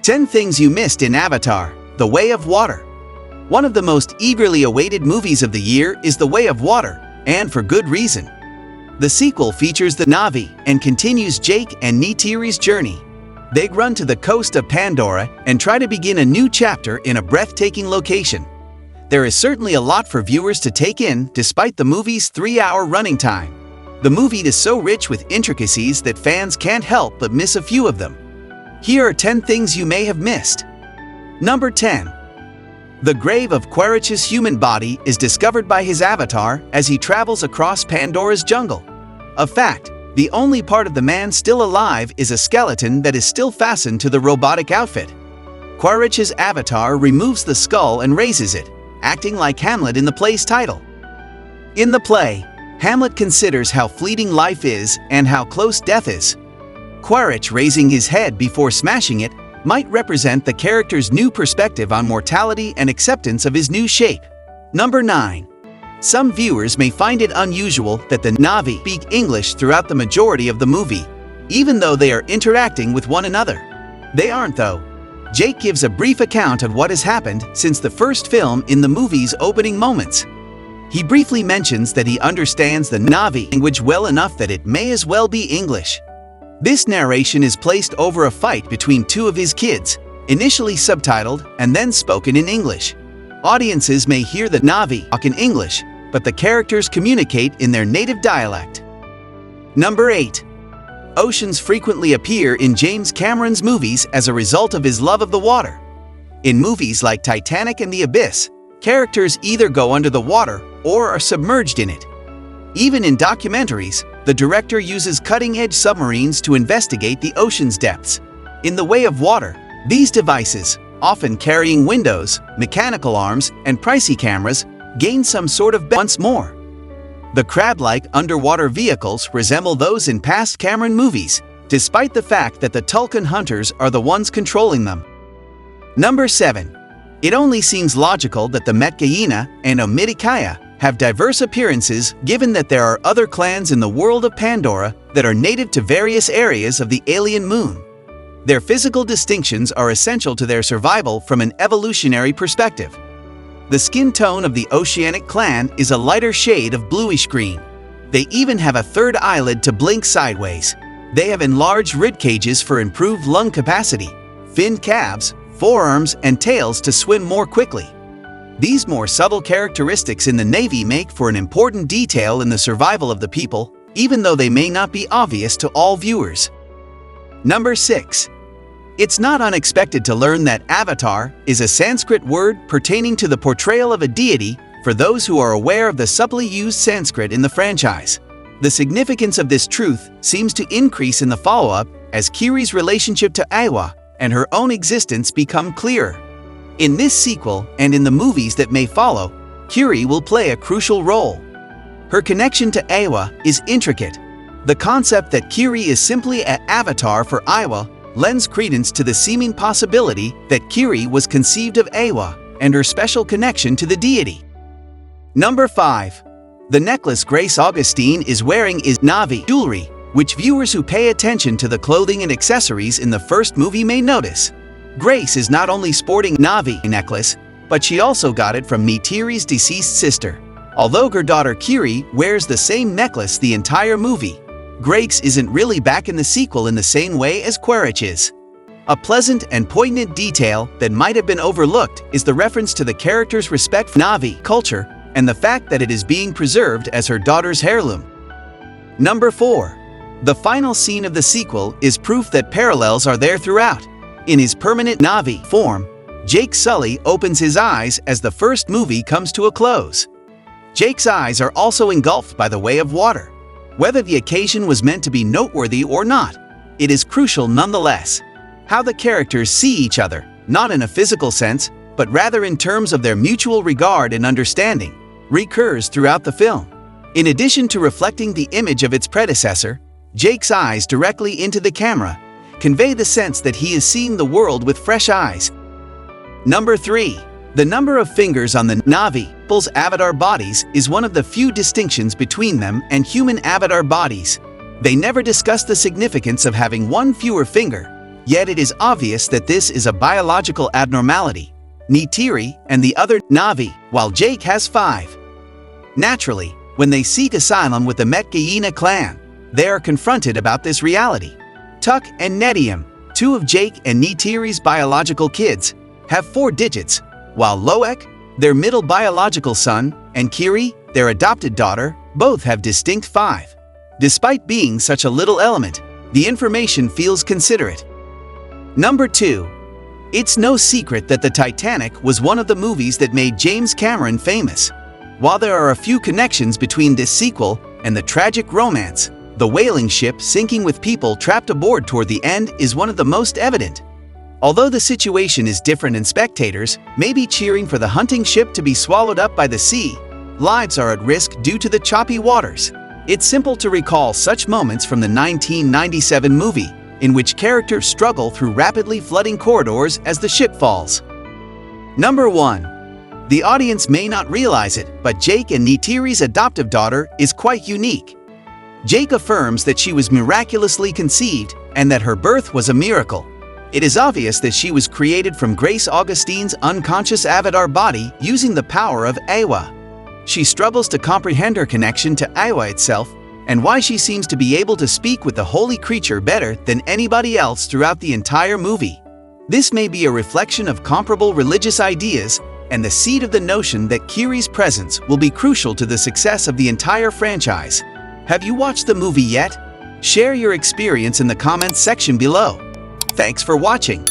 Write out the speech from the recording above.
10 Things You Missed in Avatar: The Way of Water. One of the most eagerly awaited movies of the year is The Way of Water, and for good reason. The sequel features the Navi and continues Jake and Neytiri's journey. They run to the coast of Pandora and try to begin a new chapter in a breathtaking location. There is certainly a lot for viewers to take in despite the movie's 3-hour running time. The movie is so rich with intricacies that fans can't help but miss a few of them. Here are 10 things you may have missed. Number 10. The grave of Quaritch's human body is discovered by his avatar as he travels across Pandora's jungle. A fact, the only part of the man still alive is a skeleton that is still fastened to the robotic outfit. Quaritch's avatar removes the skull and raises it, acting like Hamlet in the play's title. In the play, Hamlet considers how fleeting life is and how close death is. Quaritch raising his head before smashing it might represent the character's new perspective on mortality and acceptance of his new shape. Number 9. Some viewers may find it unusual that the Navi speak English throughout the majority of the movie, even though they are interacting with one another. They aren't though. Jake gives a brief account of what has happened since the first film in the movie's opening moments. He briefly mentions that he understands the Navi language well enough that it may as well be English. This narration is placed over a fight between two of his kids, initially subtitled and then spoken in English. Audiences may hear the Navi talk in English, but the characters communicate in their native dialect. Number 8. Oceans frequently appear in James Cameron's movies as a result of his love of the water. In movies like Titanic and The Abyss, characters either go under the water or are submerged in it. Even in documentaries, the director uses cutting-edge submarines to investigate the ocean's depths. In The Way of Water, these devices, often carrying windows, mechanical arms, and pricey cameras, gain some sort of once more. The crab-like underwater vehicles resemble those in past Cameron movies, despite the fact that the Tulkun hunters are the ones controlling them. Number 7. It only seems logical that the Metgaina and Omitikaya have diverse appearances given that there are other clans in the world of Pandora that are native to various areas of the alien moon. Their physical distinctions are essential to their survival from an evolutionary perspective. The skin tone of the Oceanic Clan is a lighter shade of bluish green. They even have a third eyelid to blink sideways. They have enlarged rib cages for improved lung capacity, finned calves, forearms, and tails to swim more quickly. These more subtle characteristics in the Navy make for an important detail in the survival of the people, even though they may not be obvious to all viewers. Number 6. It's not unexpected to learn that avatar is a Sanskrit word pertaining to the portrayal of a deity for those who are aware of the subtly used Sanskrit in the franchise. The significance of this truth seems to increase in the follow-up as Kiri's relationship to Eywa and her own existence become clearer. In this sequel and in the movies that may follow, Kiri will play a crucial role. Her connection to Eywa is intricate. The concept that Kiri is simply an avatar for Eywa lends credence to the seeming possibility that Kiri was conceived of Eywa and her special connection to the deity. Number 5. The necklace Grace Augustine is wearing is Navi Jewelry, which viewers who pay attention to the clothing and accessories in the first movie may notice. Grace is not only sporting Navi necklace, but she also got it from Neytiri's deceased sister. Although her daughter Kiri wears the same necklace the entire movie, Grace isn't really back in the sequel in the same way as Quaritch is. A pleasant and poignant detail that might have been overlooked is the reference to the character's respect for Navi culture and the fact that it is being preserved as her daughter's heirloom. Number 4. The final scene of the sequel is proof that parallels are there throughout. In his permanent Navi form, Jake Sully opens his eyes as the first movie comes to a close. Jake's eyes are also engulfed by the Way of Water. Whether the occasion was meant to be noteworthy or not, it is crucial nonetheless. How the characters see each other, not in a physical sense, but rather in terms of their mutual regard and understanding, recurs throughout the film. In addition to reflecting the image of its predecessor, Jake's eyes directly into the camera convey the sense that he is seeing the world with fresh eyes. Number 3. The number of fingers on the Navi people's avatar bodies is one of the few distinctions between them and human avatar bodies. They never discuss the significance of having one fewer finger, Yet it is obvious that this is a biological abnormality. Neytiri and the other Navi, while Jake has 5. Naturally, when they seek asylum with the Oceanic Clan, they are confronted about this reality. Tuck and Nedium, 2 of Jake and Neytiri's biological kids, have 4 digits, while Loek, their middle biological son, and Kiri, their adopted daughter, both have distinct 5. Despite being such a little element, the information feels considerate. Number 2. It's no secret that the Titanic was one of the movies that made James Cameron famous. While there are a few connections between this sequel and the tragic romance, the whaling ship sinking with people trapped aboard toward the end is one of the most evident. Although the situation is different and spectators may be cheering for the hunting ship to be swallowed up by the sea, lives are at risk due to the choppy waters. It's simple to recall such moments from the 1997 movie, in which characters struggle through rapidly flooding corridors as the ship falls. Number 1. The audience may not realize it, but Jake and Neytiri's adoptive daughter is quite unique. Jake affirms that she was miraculously conceived and that her birth was a miracle. It is obvious that she was created from Grace Augustine's unconscious avatar body using the power of Awa. She struggles to comprehend her connection to Awa itself and why she seems to be able to speak with the holy creature better than anybody else throughout the entire movie. This may be a reflection of comparable religious ideas and the seed of the notion that Kiri's presence will be crucial to the success of the entire franchise. Have you watched the movie yet? Share your experience in the comments section below. Thanks for watching.